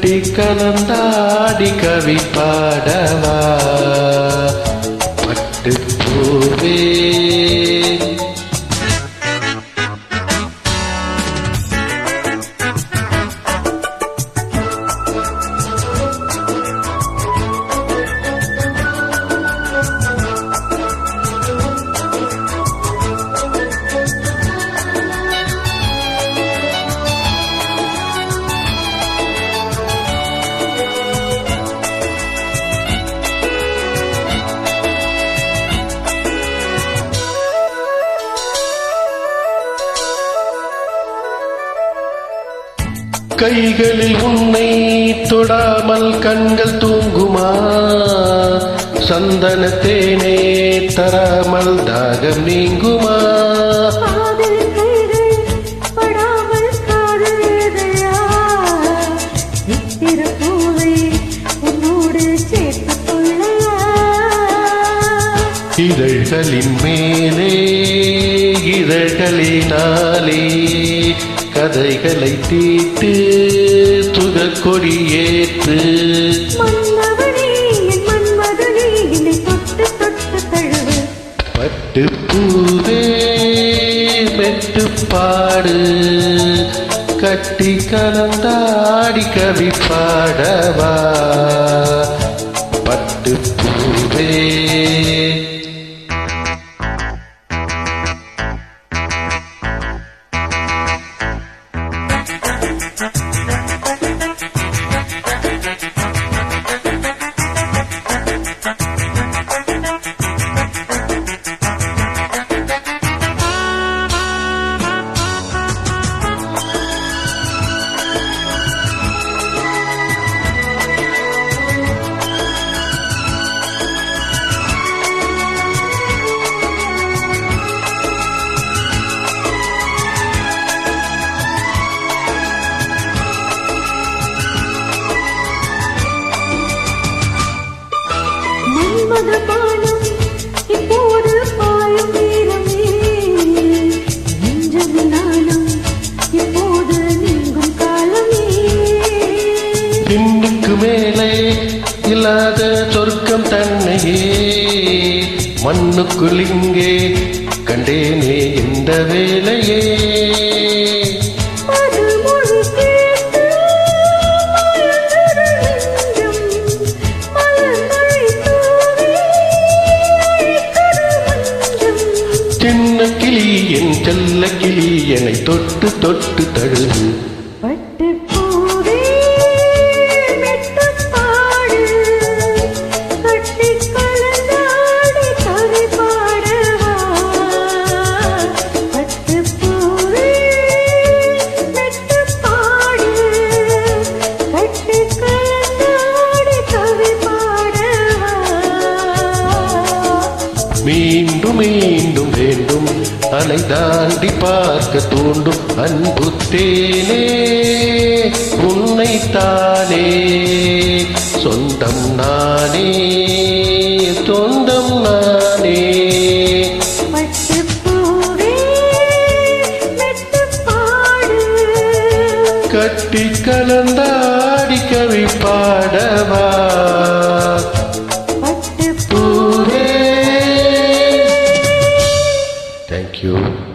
கட்டி கலந்தாடி கவி பாடவா பட்டு பூவே கைகளில் உன்னை தொடாமல் கண்கள் தூங்குமா சந்தன தேனே தராமல் தாகம் நீங்குமா இதழ்களின் மேலே இதழ்களினாலே கதைகளை தீட்டு துகக் கொடியேற்று பட்டு பூவே மெட்டு பாடு கட்டி கலந்தாடி கவி பாடவா பட்டு பூவே பின்னுக்கு மேலே இல்லாத சொர்க்கம் தன்னையே மண்ணுக்குள் இங்கே கண்டேனே இந்த வேலையே சின்ன கிளி என் செல்ல கிளி என்னை தொட்டு தொட்டு தழுவு மீண்டும் மீண்டும் வேண்டும் அலை தாண்டி பார்க்க தூண்டும் அன்பு தேனே உன்னைத்தானே சொந்தம் நானே சொந்தம் நானே கட்டி கலந்தாடி கவி பாடவா Thank you.